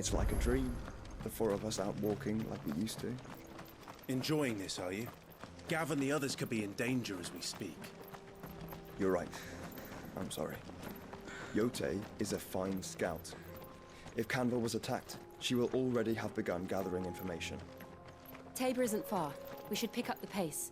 It's like a dream. The four of us out walking like we used to. Enjoying this, are you? Gav and the others could be in danger as we speak. You're right. I'm sorry. Yote is a fine scout. If Canville was attacked, she will already have begun gathering information. Tabor isn't far. We should pick up the pace.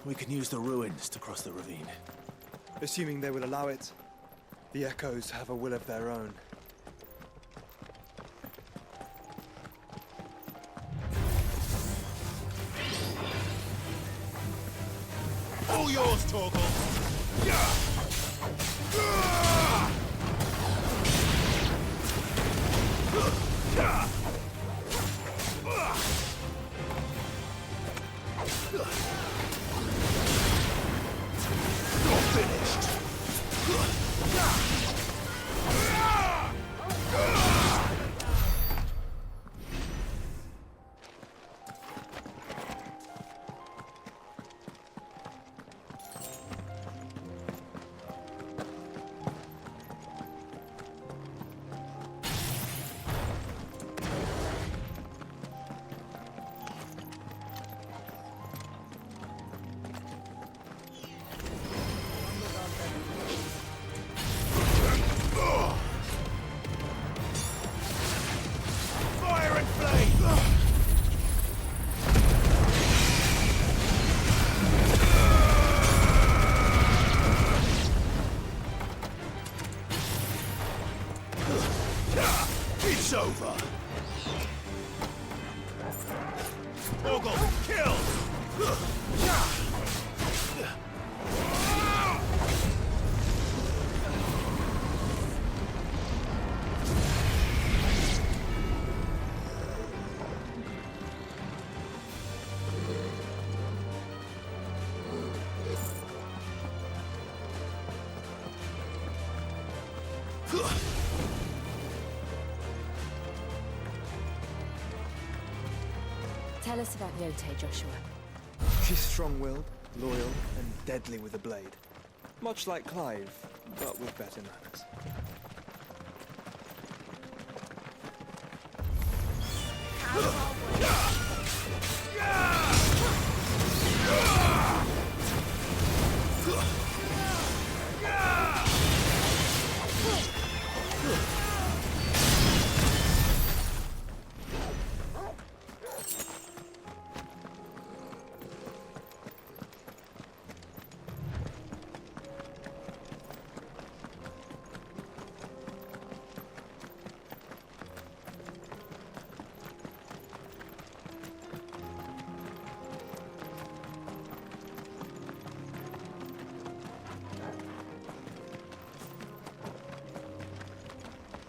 We can use the ruins to cross the ravine. Assuming they will allow it. The Echoes have a will of their own. All yours, Torgal! Yeah! You're finished! It's over! Torgal, kill! Tell us about Yote, Joshua. She's strong-willed, loyal, and deadly with a blade. Much like Clive, but with better manners.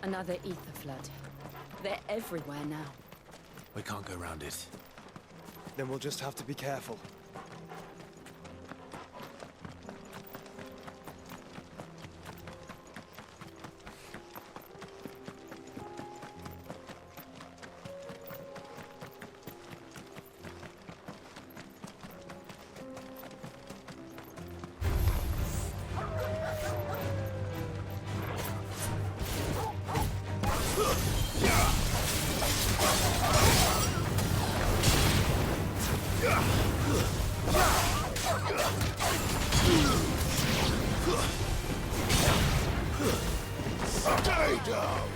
Another ether flood. They're everywhere now. We can't go round it. Then we'll just have to be careful. Stay down!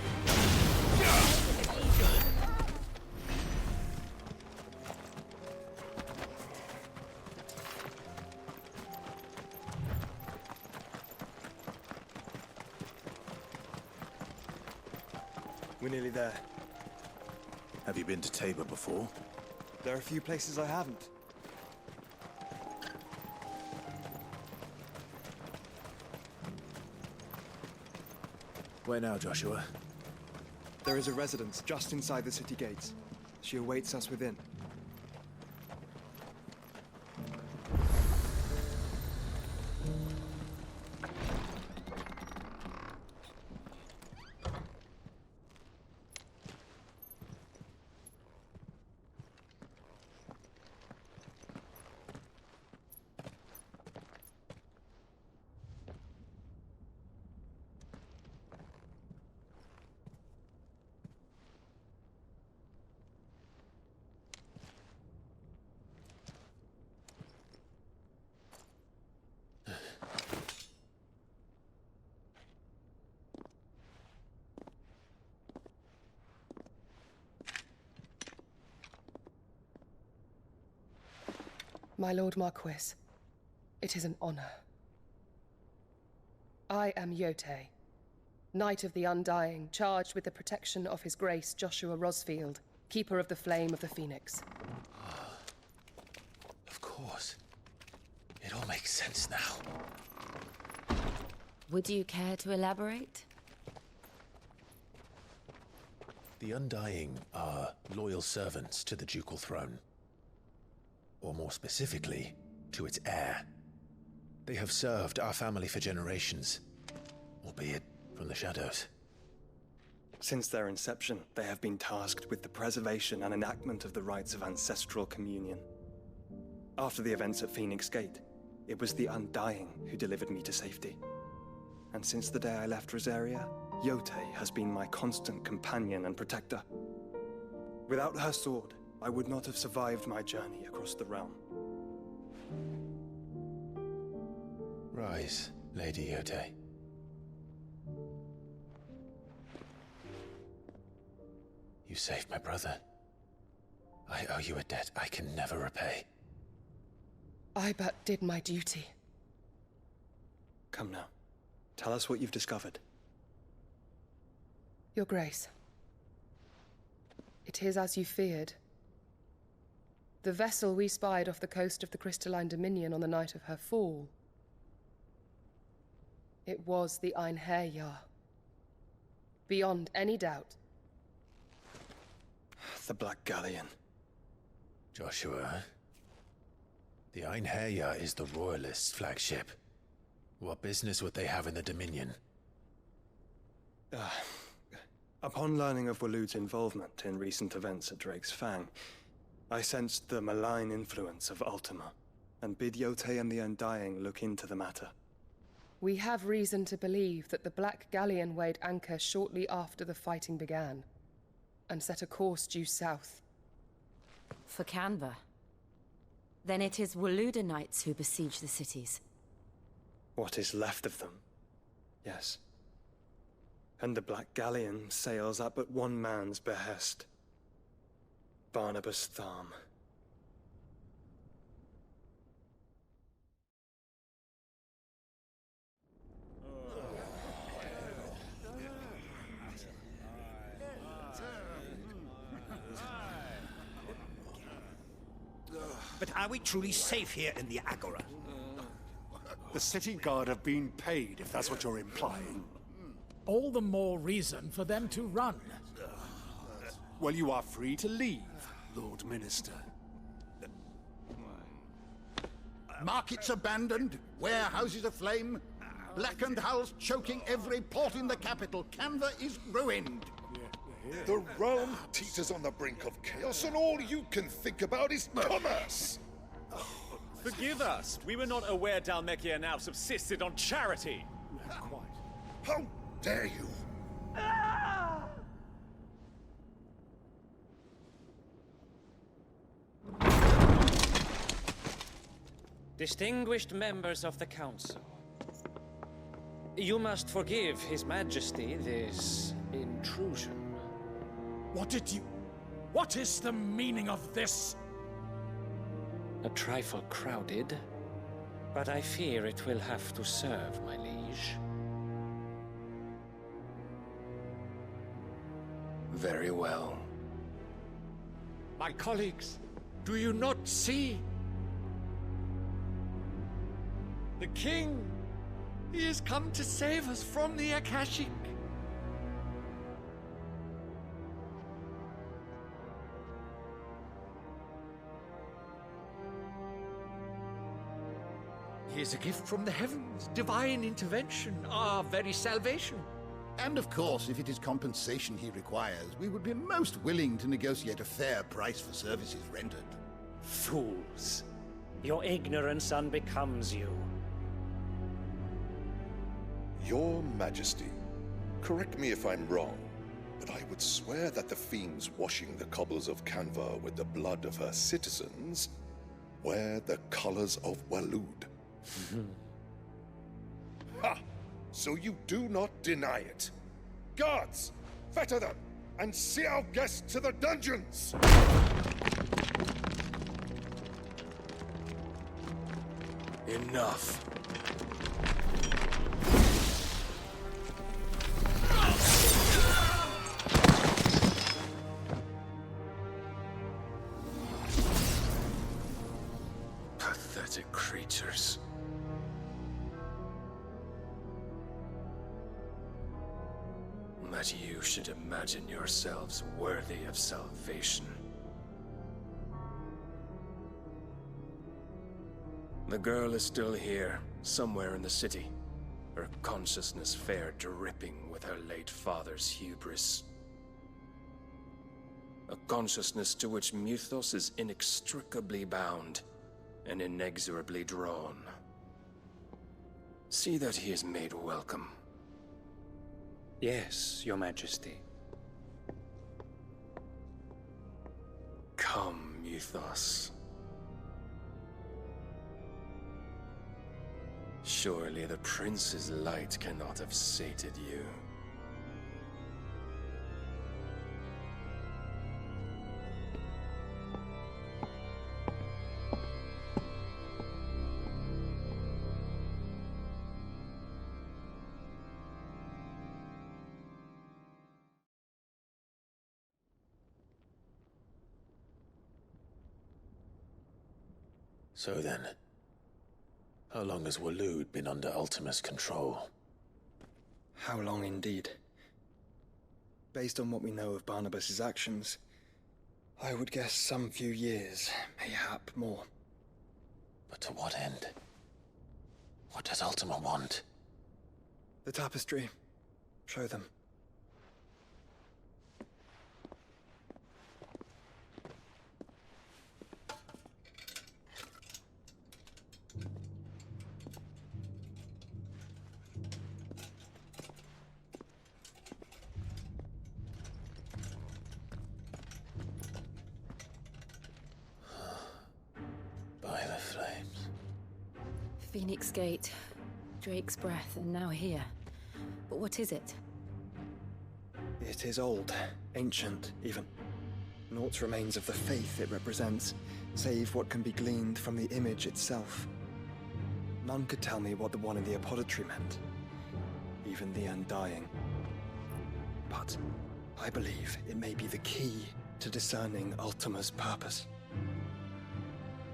We're nearly there. Have you been to Tabor before? There are a few places I haven't. Where now, Joshua? There is a residence just inside the city gates. She awaits us within. My Lord Marquis, it is an honor. I am Yotei, Knight of the Undying, charged with the protection of His Grace Joshua Rosfield, Keeper of the Flame of the Phoenix. Of course. It all makes sense now. Would you care to elaborate? The Undying are loyal servants to the ducal throne. Or more specifically, to its heir. They have served our family for generations, albeit from the shadows. Since their inception, they have been tasked with the preservation and enactment of the rites of ancestral communion. After the events at Phoenix Gate, it was the Undying who delivered me to safety. And since the day I left Rosaria, Yotei has been my constant companion and protector. Without her sword, I would not have survived my journey across the realm. Rise, Lady Yotei. You saved my brother. I owe you a debt I can never repay. I but did my duty. Come now. Tell us what you've discovered. Your Grace. It is as you feared. The vessel we spied off the coast of the Crystalline Dominion on the night of her fall. It was the Einherjar. Beyond any doubt. The Black Galleon. Joshua, the Einherjar is the Royalists' flagship. What business would they have in the Dominion? Upon learning of Waloed's involvement in recent events at Drake's Fang, I sensed the malign influence of Ultima, and bid Yotei and the Undying look into the matter. We have reason to believe that the Black Galleon weighed anchor shortly after the fighting began, and set a course due south. For Canva. Then it is Waloed knights who besiege the cities. What is left of them, yes. And the Black Galleon sails at but one man's behest. Barnabas Tharm. But are we truly safe here in the Agora? The city guard have been paid, if that's what you're implying. All the more reason for them to run. Well, you are free to leave, Lord Minister. Markets abandoned, warehouses aflame, blackened hulls choking every port in the capital. Canva is ruined. The realm teeters on the brink of chaos, and all you can think about is commerce! Forgive us! We were not aware Dhalmekia now subsisted on charity! How dare you! Distinguished members of the Council, you must forgive His Majesty this intrusion. What is the meaning of this? A trifle crowded, but I fear it will have to serve, my liege. Very well. My colleagues, do you not see? The king! He has come to save us from the Akashic! He is a gift from the heavens, divine intervention, our very salvation. And of course, if it is compensation he requires, we would be most willing to negotiate a fair price for services rendered. Fools! Your ignorance unbecomes you. Your Majesty, correct me if I'm wrong, but I would swear that the fiends washing the cobbles of Canva with the blood of her citizens wear the colors of Waloed. Ha! So you do not deny it. Guards, fetter them, and see our guests to the dungeons! Enough. Pathetic creatures. That you should imagine yourselves worthy of salvation. The girl is still here, somewhere in the city. Her consciousness fair dripping with her late father's hubris. A consciousness to which Mythos is inextricably bound and inexorably drawn. See that he is made welcome. Yes, Your Majesty. Come, Mythos. Surely the prince's light cannot have sated you. So then, how long has Waloed been under Ultima's control? How long indeed? Based on what we know of Barnabas's actions, I would guess some few years, mayhap more. But to what end? What does Ultima want? The tapestry. Show them. By the flames. Phoenix Gate, Drake's Breath, and now here. But what is it? It is old, ancient, even. Naught remains of the faith it represents, save what can be gleaned from the image itself. None could tell me what the one in the apothecary meant, even the Undying. But I believe it may be the key to discerning Ultima's purpose.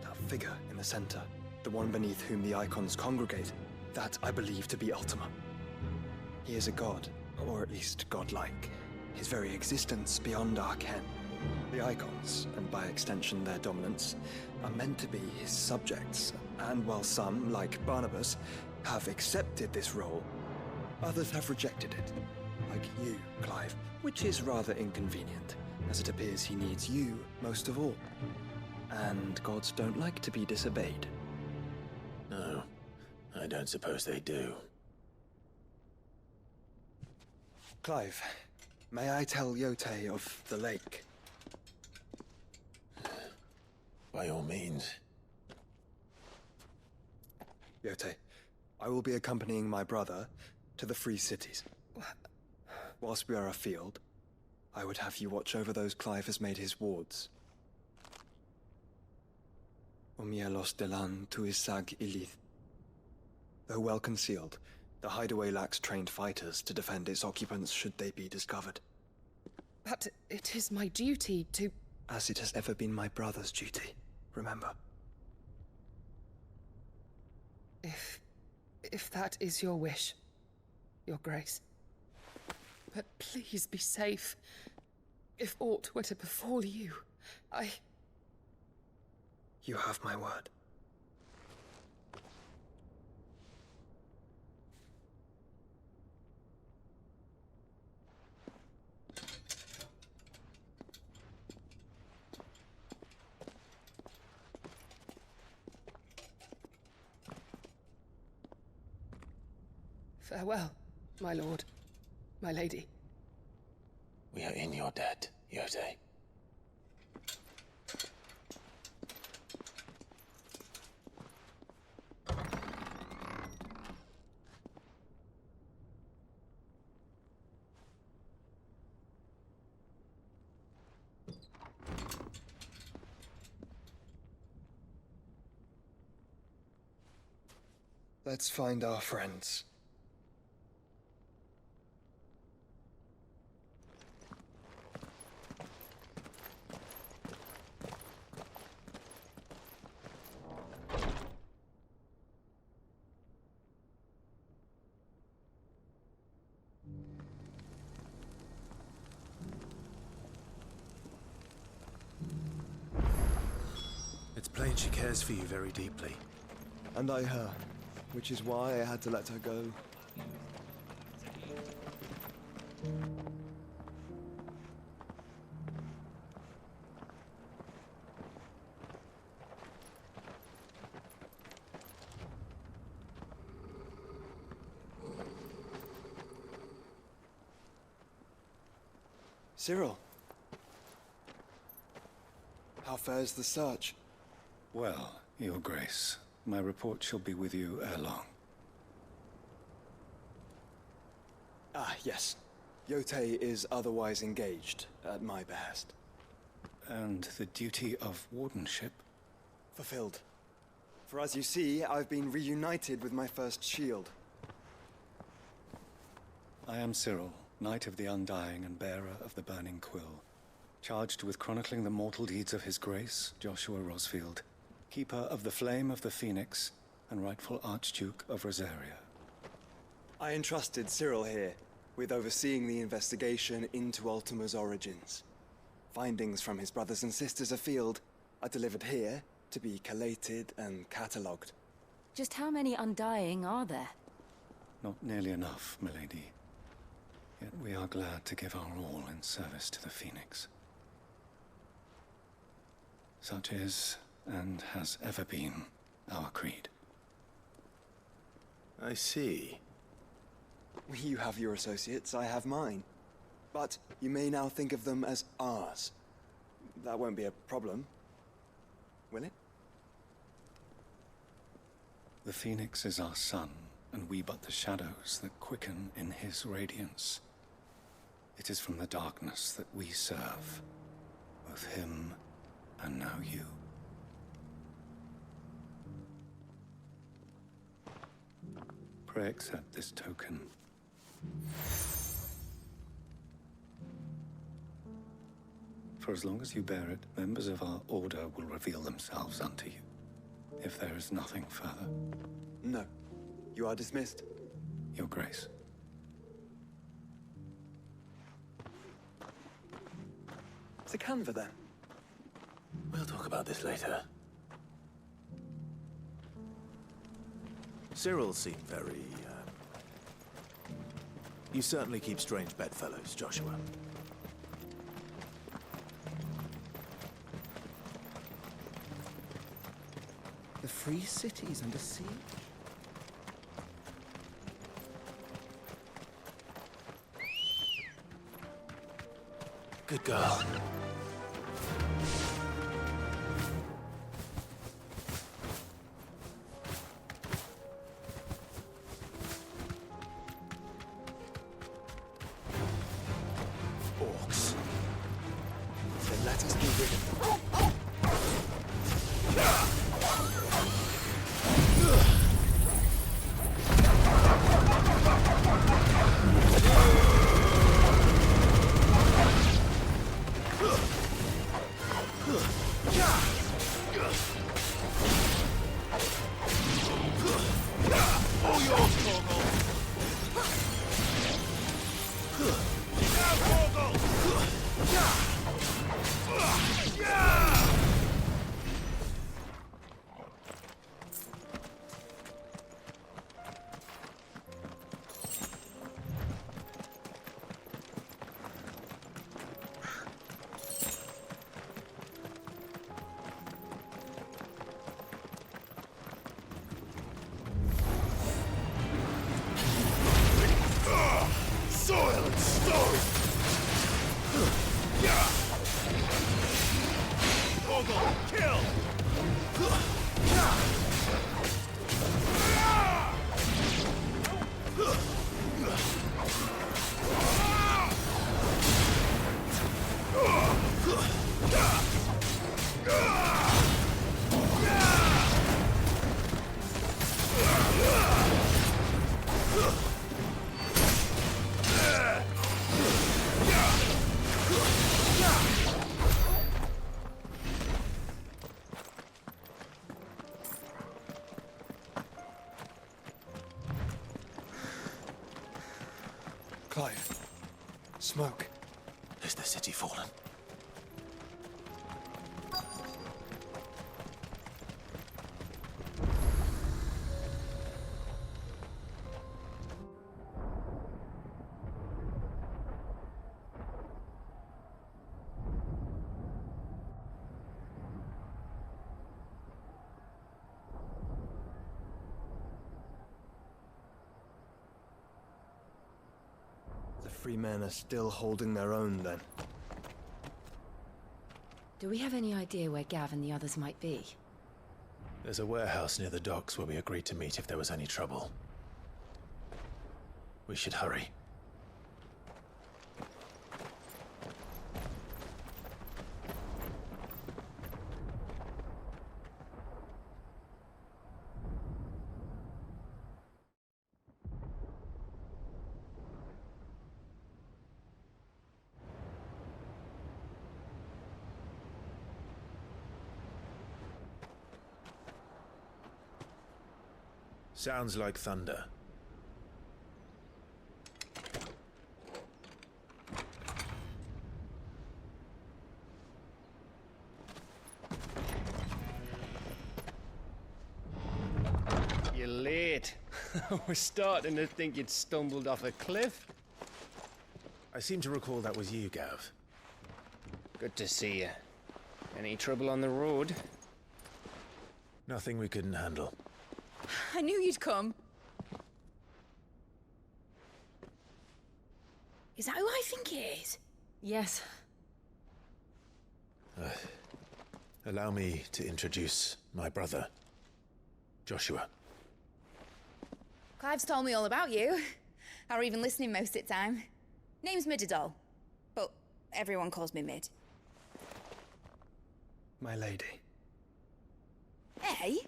That figure in the center, the one beneath whom the icons congregate, that I believe to be Ultima. He is a god, or at least godlike, his very existence beyond our ken. The icons, and by extension their dominance, are meant to be his subjects, and while some, like Barnabas, have accepted this role, others have rejected it. Like you, Clive, which is rather inconvenient, as it appears he needs you most of all. And gods don't like to be disobeyed. No, I don't suppose they do. Clive, may I tell Yote of the lake? By all means. Yote, I will be accompanying my brother to the Free Cities. Whilst we are afield, I would have you watch over those Clive has made his wards. Umielos delan tuisag ilith. Though well concealed, the hideaway lacks trained fighters to defend its occupants should they be discovered. But it is my duty to... As it has ever been my brother's duty, remember. If that is your wish, Your Grace. But please be safe. If aught were to befall you, You have my word. Farewell, my lord, my lady. We are in your debt, Yote. Let's find our friends. It's plain she cares for you very deeply. And I her, which is why I had to let her go. Cyril. How fares the search? Well, Your Grace, my report shall be with you ere long. Ah, yes. Yotei is otherwise engaged, at my behest. And the duty of wardenship? Fulfilled. For as you see, I've been reunited with my first shield. I am Cyril, Knight of the Undying and bearer of the Burning Quill, charged with chronicling the mortal deeds of His Grace, Joshua Rosfield, Keeper of the Flame of the Phoenix, and rightful Archduke of Rosaria. I entrusted Cyril here with overseeing the investigation into Ultima's origins. Findings from his brothers and sisters afield are delivered here to be collated and catalogued. Just how many Undying are there? Not nearly enough, milady. Yet we are glad to give our all in service to the Phoenix. Such is, and has ever been, our creed. I see. You have your associates, I have mine. But you may now think of them as ours. That won't be a problem, will it? The Phoenix is our sun, and we but the shadows that quicken in his radiance. It is from the darkness that we serve, both him and now you. Pray accept this token. For as long as you bear it, members of our order will reveal themselves unto you, if there is nothing further. No. You are dismissed. Your Grace. It's a Canva, then. We'll talk about this later. Cyril seemed very, You certainly keep strange bedfellows, Joshua. The free city's under siege. Good girl. Orcs. Then let us be rid of them. Clive. Smoke. Is the city fallen? The free men are still holding their own, then. Do we have any idea where Gav and the others might be? There's a warehouse near the docks where we agreed to meet if there was any trouble. We should hurry. Sounds like thunder. You're late. We're starting to think you'd stumbled off a cliff. I seem to recall that was you, Gav. Good to see you. Any trouble on the road? Nothing we couldn't handle. I knew you'd come. Is that who I think it is? Yes. Allow me to introduce my brother, Joshua. Clive's told me all about you. Or even listening most of the time. Name's Midadol, but everyone calls me Mid. My lady. Hey?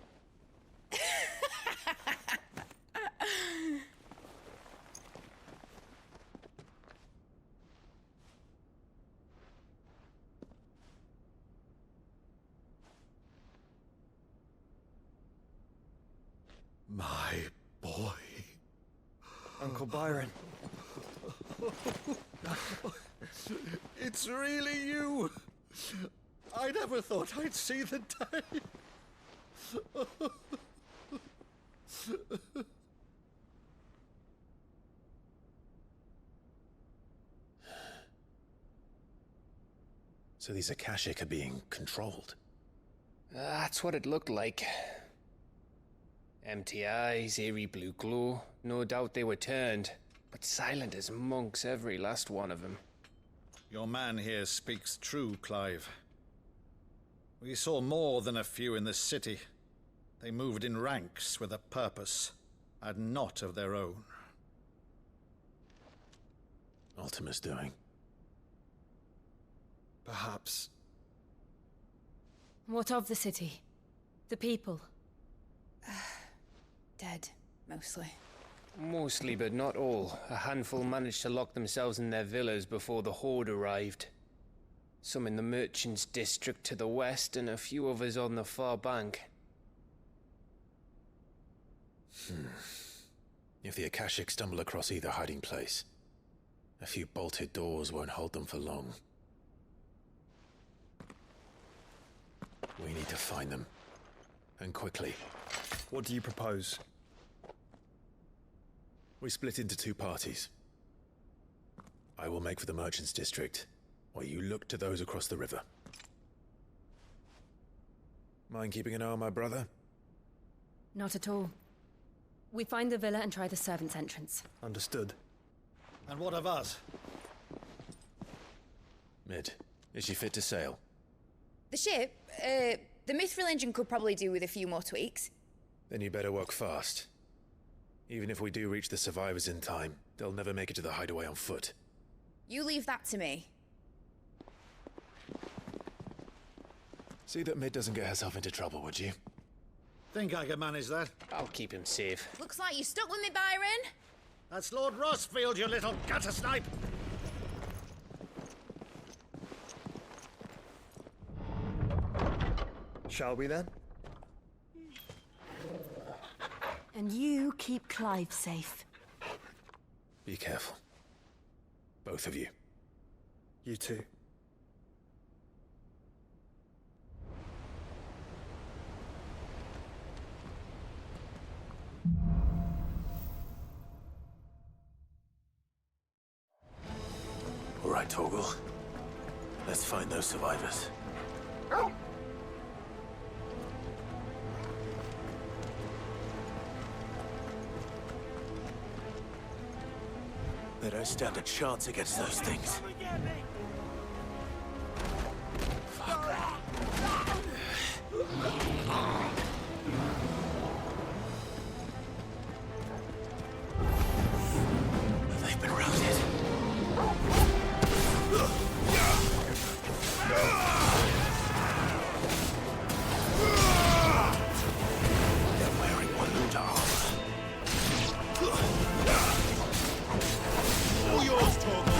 My boy. Uncle Byron. It's really you. I never thought I'd see the day. So these Akashic are being controlled? That's what it looked like. Empty eyes, eerie blue glow. No doubt they were turned, but silent as monks, every last one of them. Your man here speaks true, Clive. We saw more than a few in the city. They moved in ranks with a purpose, and not of their own. Ultima's doing. Perhaps. What of the city? The people? Dead, mostly. Mostly, but not all. A handful managed to lock themselves in their villas before the Horde arrived. Some in the merchants' district to the west, and a few others on the far bank. If the Akashic stumble across either hiding place, a few bolted doors won't hold them for long. We need to find them. And quickly. What do you propose? We split into two parties. I will make for the merchants' district, while you look to those across the river. Mind keeping an eye on my brother? Not at all. We find the villa and try the servants' entrance. Understood. And what of us? Mid, is she fit to sail? The ship, the Mithril engine could probably do with a few more tweaks. Then you better work fast. Even if we do reach the survivors in time, they'll never make it to the hideaway on foot. You leave that to me. See that Mid doesn't get herself into trouble, would you? Think I can manage that? I'll keep him safe. Looks like you stuck with me, Byron. That's Lord Rossfield, you little gutter snipe! Shall we then? And you keep Clive safe. Be careful. Both of you. You too. All right, Torgal. Let's find those survivors. They don't stand a chance against those things. They've been routed. They're wearing Waluda armor. All yours, Torgal!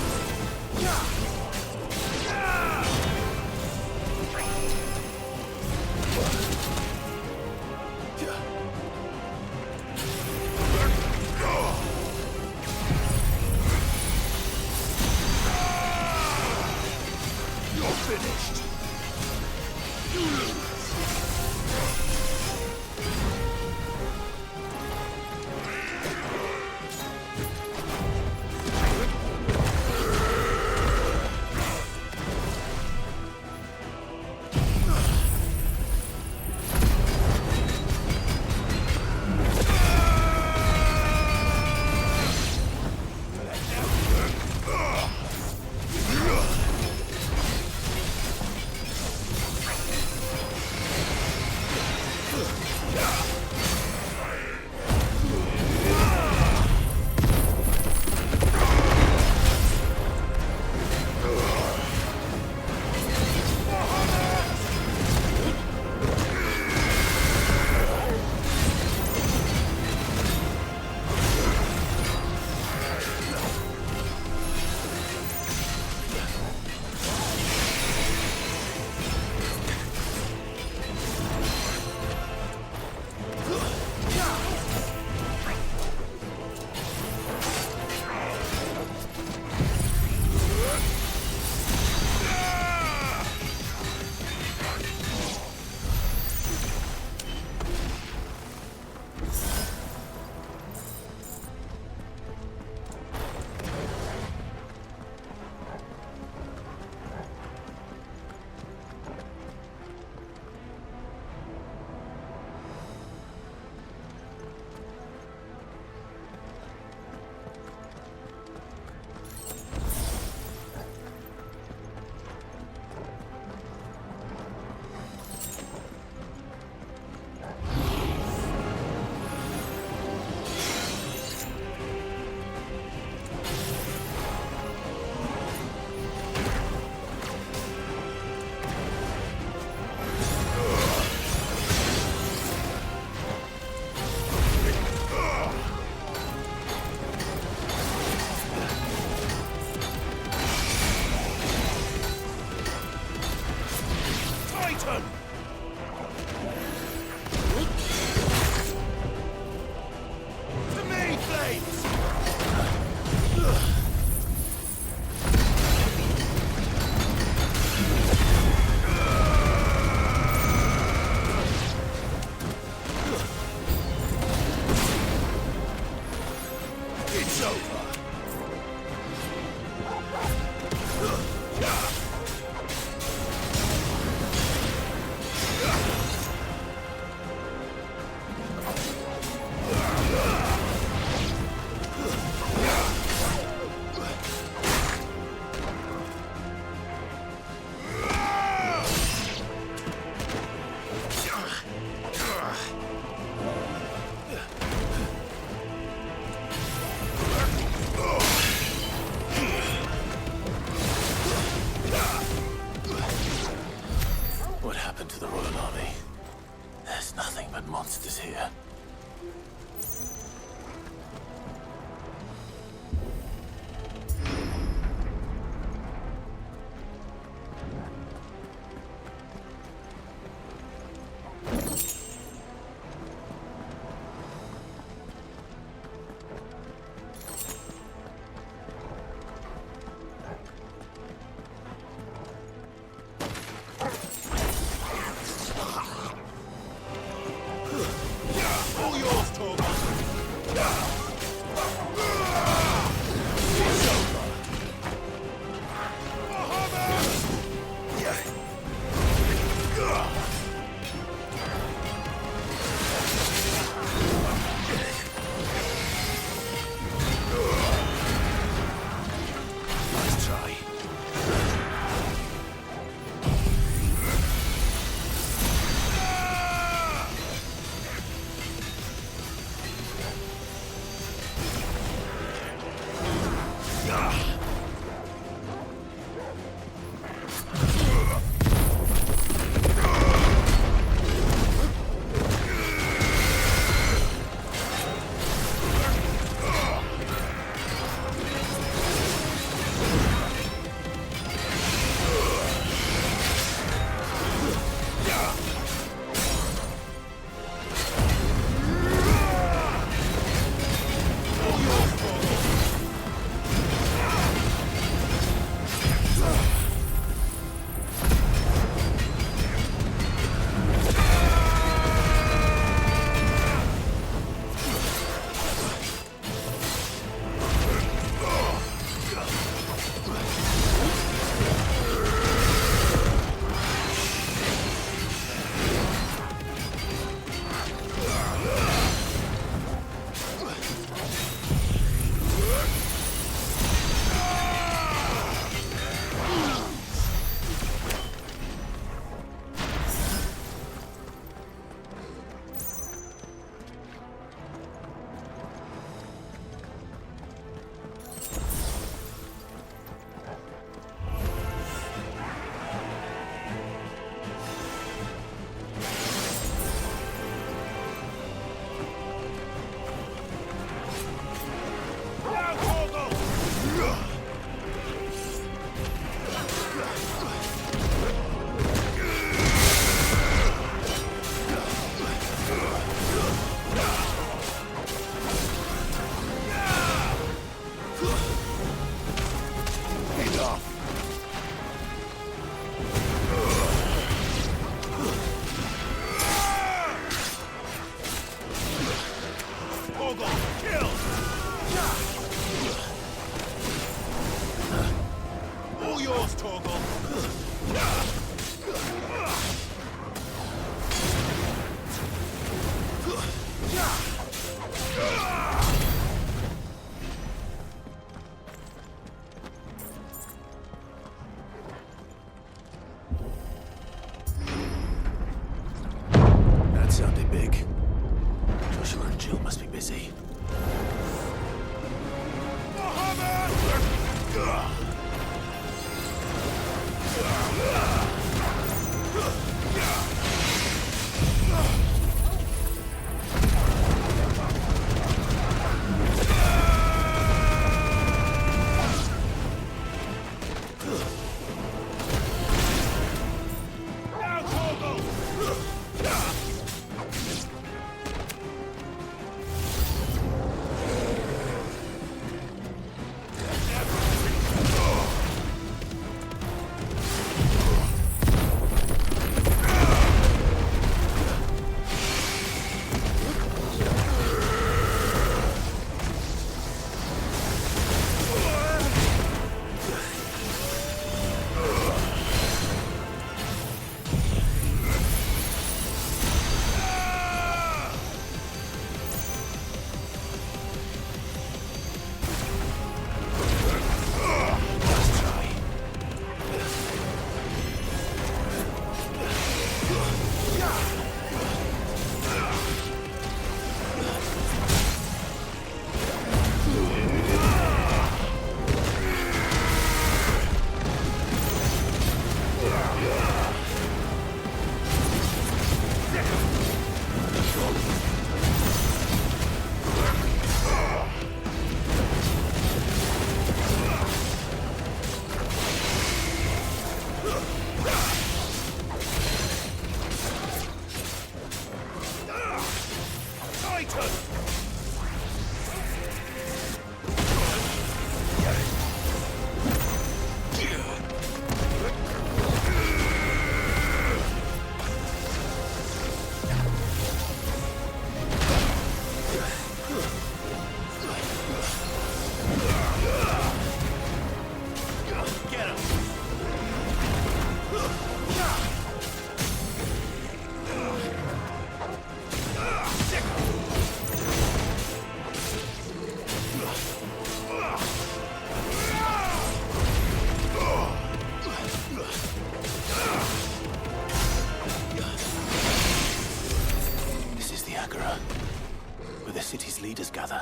its leaders gather,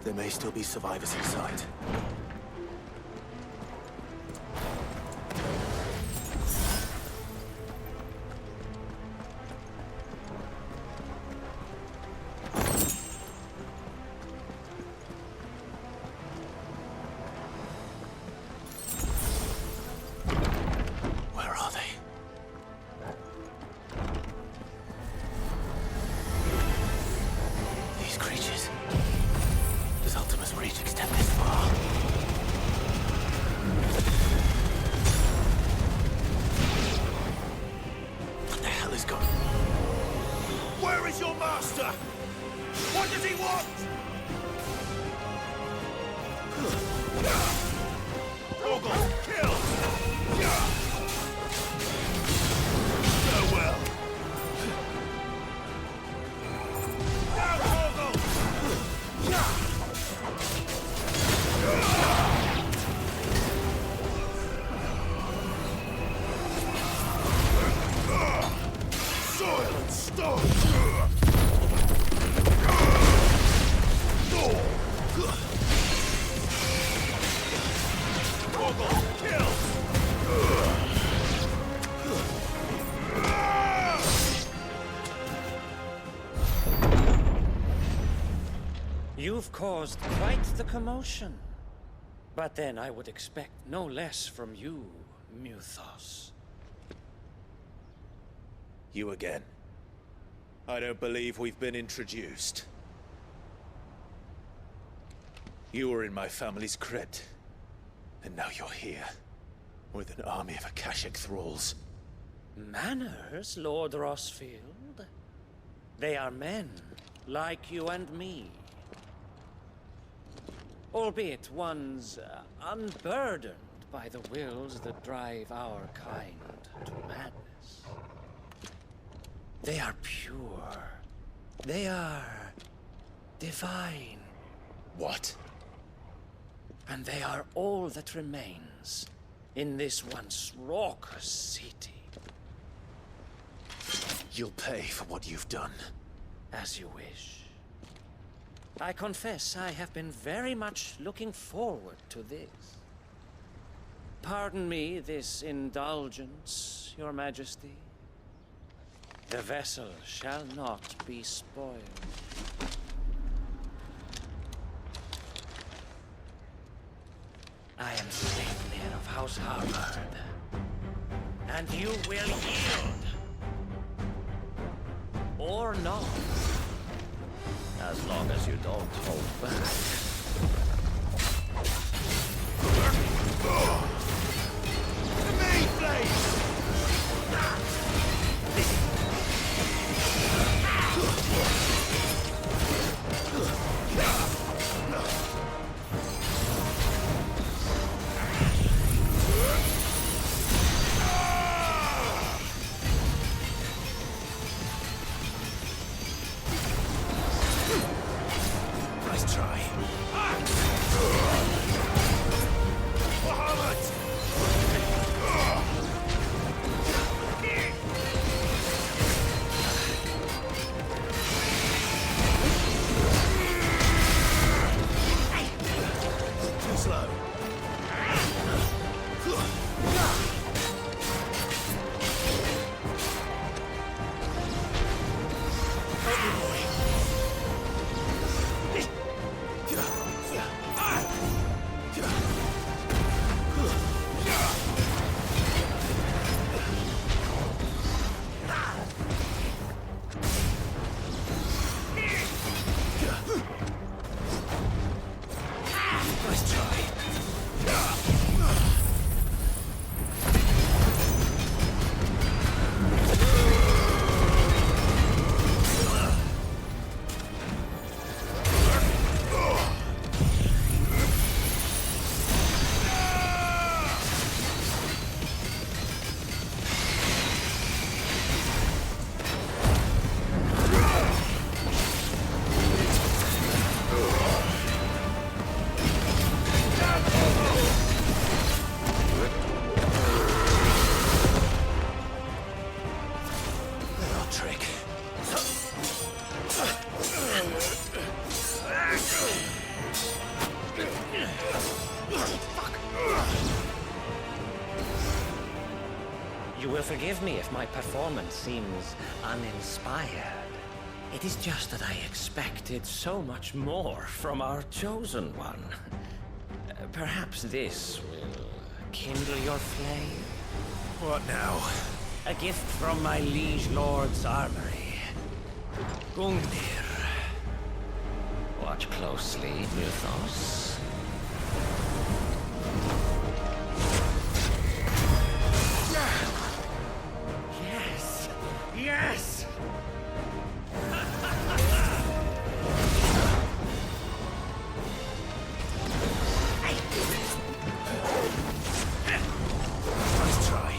there may still be survivors inside. You've caused quite the commotion. But then I would expect no less from you, Muthos. You again. I don't believe we've been introduced. You were in my family's crypt, and now you're here, with an army of Akashic thralls. Manners, Lord Rosfield? They are men, like you and me. Albeit ones unburdened by the wills that drive our kind to madness. They are pure. They are divine. What? And they are all that remains in this once raucous city. You'll pay for what you've done. As you wish. I confess I have been very much looking forward to this. Pardon me this indulgence, Your Majesty. The vessel shall not be spoiled. I am Sleipnir of House Harvard, and you will yield. Or not. As long as you don't hold back. The main blade! Nice try. Too slow. You will forgive me if my performance seems uninspired. It is just that I expected so much more from our chosen one. Perhaps this will kindle your flame? What now? A gift from my liege lord's armory. Gungnir. Watch closely, Mythos. Yes! Yes! Nice try.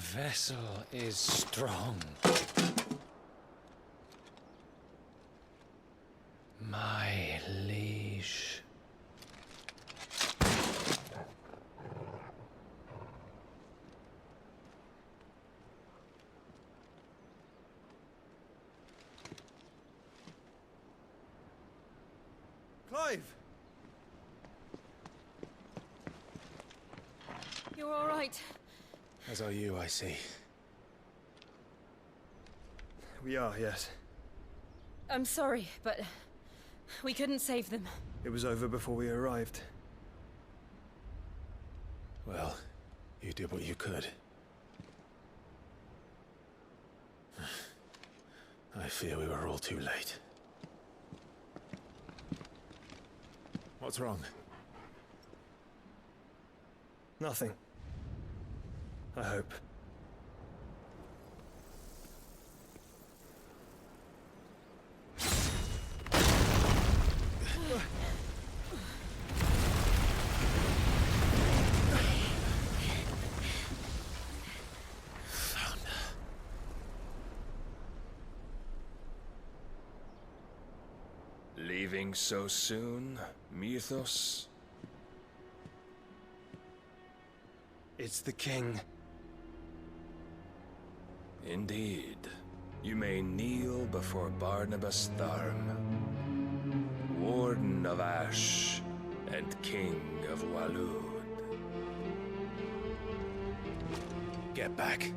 vessel is strong. My liege. Clive! You're all right. As are you, I see. We are, yes. I'm sorry, but we couldn't save them. It was over before we arrived. Well, you did what you could. I fear we were all too late. What's wrong? Nothing. I hope. Leaving so soon, Mythos? It's the king. Indeed. You may kneel before Barnabas Tharm, Warden of Ash and King of Waloed. Get back.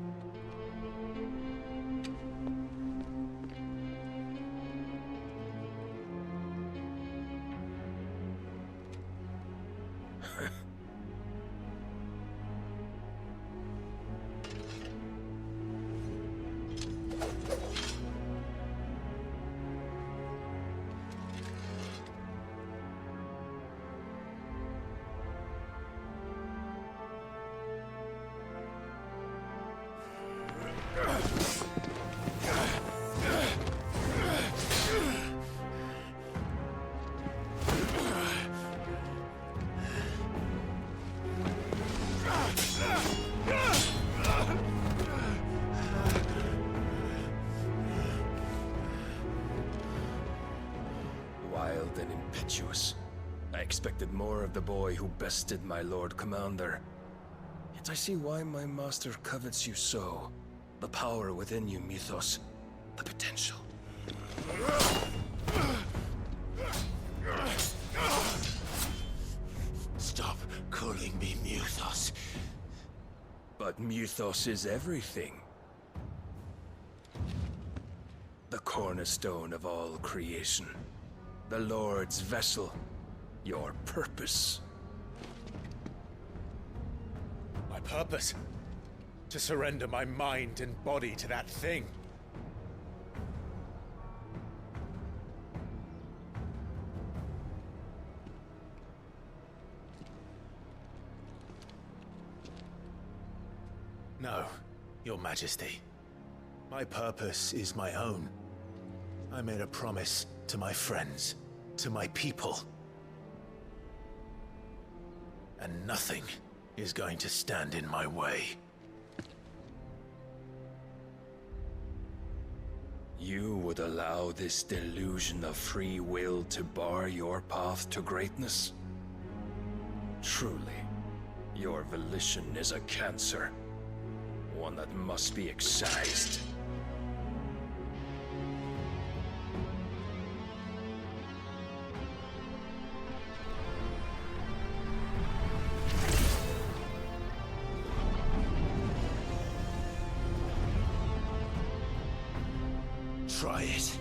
Wild and impetuous. I expected more of the boy who bested my Lord Commander. Yet I see why my master covets you so. The power within you, Mythos. The potential. Stop calling me Mythos. But Mythos is everything. The cornerstone of all creation. The Lord's vessel. Your purpose. My purpose? To surrender my mind and body to that thing. No, Your Majesty. My purpose is my own. I made a promise to my friends, to my people. And nothing is going to stand in my way. You would allow this delusion of free will to bar your path to greatness? Truly, your volition is a cancer. One that must be excised. Try it.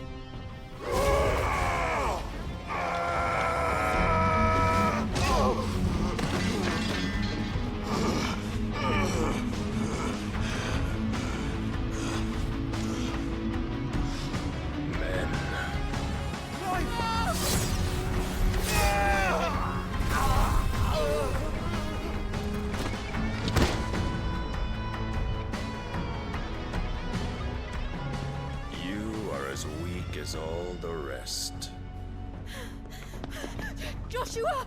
As weak as all the rest. Joshua!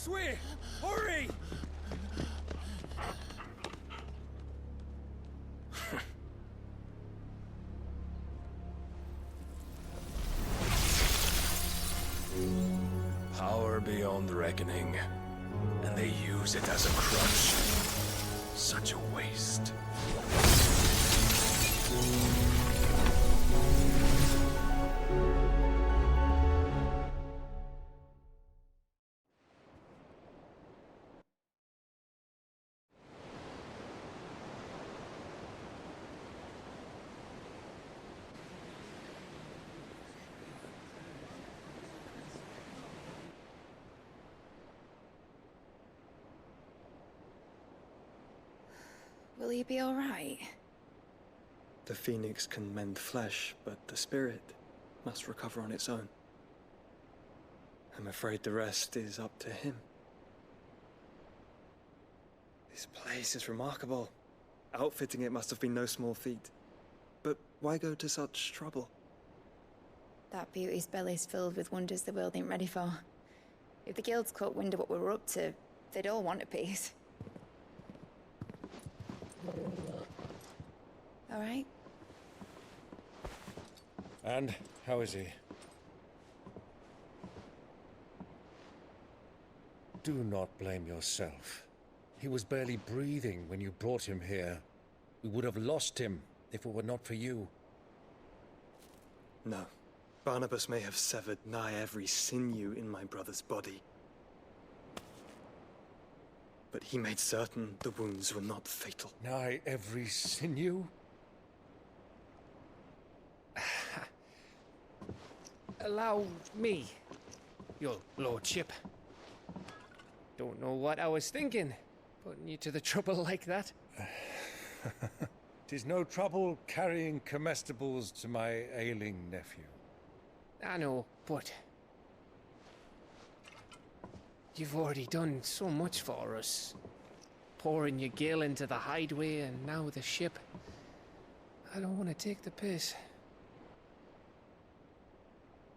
this way! Hurry! Power beyond reckoning, and they use it as a crutch. Such a waste. Will he be all right? The phoenix can mend flesh, but the spirit must recover on its own. I'm afraid the rest is up to him. This place is remarkable. Outfitting it must have been no small feat. But why go to such trouble? That beauty's belly's filled with wonders the world ain't ready for. If the guilds caught wind of what we were up to, they'd all want a piece. All right? And how is he? Do not blame yourself. He was barely breathing when you brought him here. We would have lost him if it were not for you. No. Barnabas may have severed nigh every sinew in my brother's body. But he made certain the wounds were not fatal. Nigh every sinew? Allow me, your lordship. Don't know what I was thinking, putting you to the trouble like that. 'Tis no trouble carrying comestibles to my ailing nephew. I know, but you've already done so much for us. Pouring your gale into the hideaway and now the ship. I don't want to take the piss.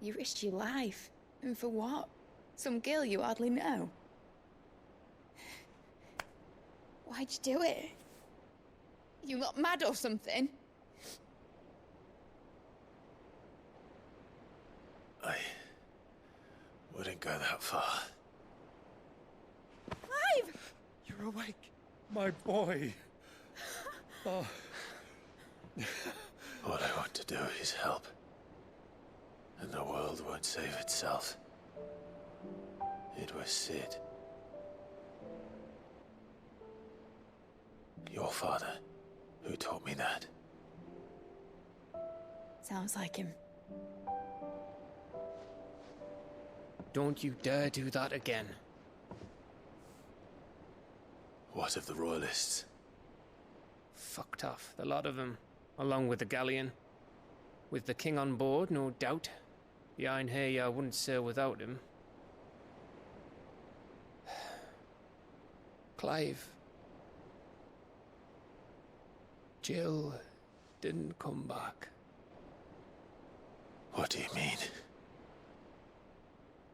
You risked your life. And for what? Some girl you hardly know. Why'd you do it? You got mad or something? I wouldn't go that far. Clive! You're awake, my boy. Oh. All I want to do is help. And the world won't save itself. It was Sid. Your father, who taught me that. Sounds like him. Don't you dare do that again. What of the Royalists? Fucked off, the lot of them, along with the galleon. With the king on board, no doubt. The Iron Hair wouldn't sail without him. Clive. Jill didn't come back. What do you mean?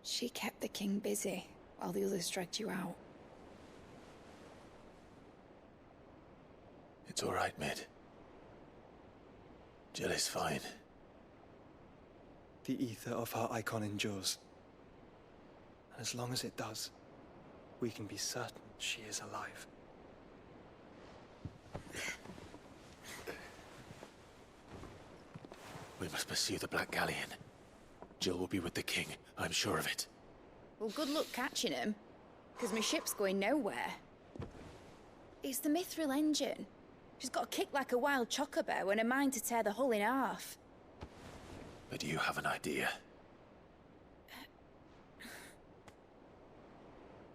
She kept the king busy while the others dragged you out. It's all right, Mid. Jill is fine. The ether of her icon endures. And as long as it does, we can be certain she is alive. We must pursue the Black Galleon. Jill will be with the king, I'm sure of it. Well, good luck catching him, because my ship's going nowhere. It's the Mithril engine. She's got a kick like a wild chocobo and a mind to tear the hull in half. But do you have an idea?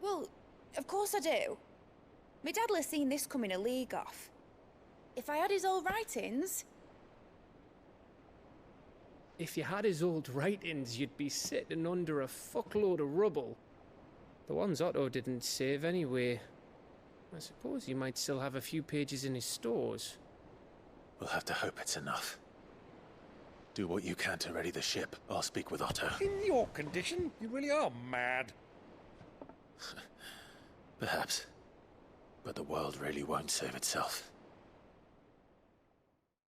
Well, of course I do. My dad'll have seen this coming a league off. If I had his old writings... If you had his old writings, you'd be sitting under a fuckload of rubble. The ones Otto didn't save anyway. I suppose you might still have a few pages in his stores. We'll have to hope it's enough. Do what you can to ready the ship. I'll speak with Otto. In your condition, you really are mad. Perhaps. But the world really won't save itself.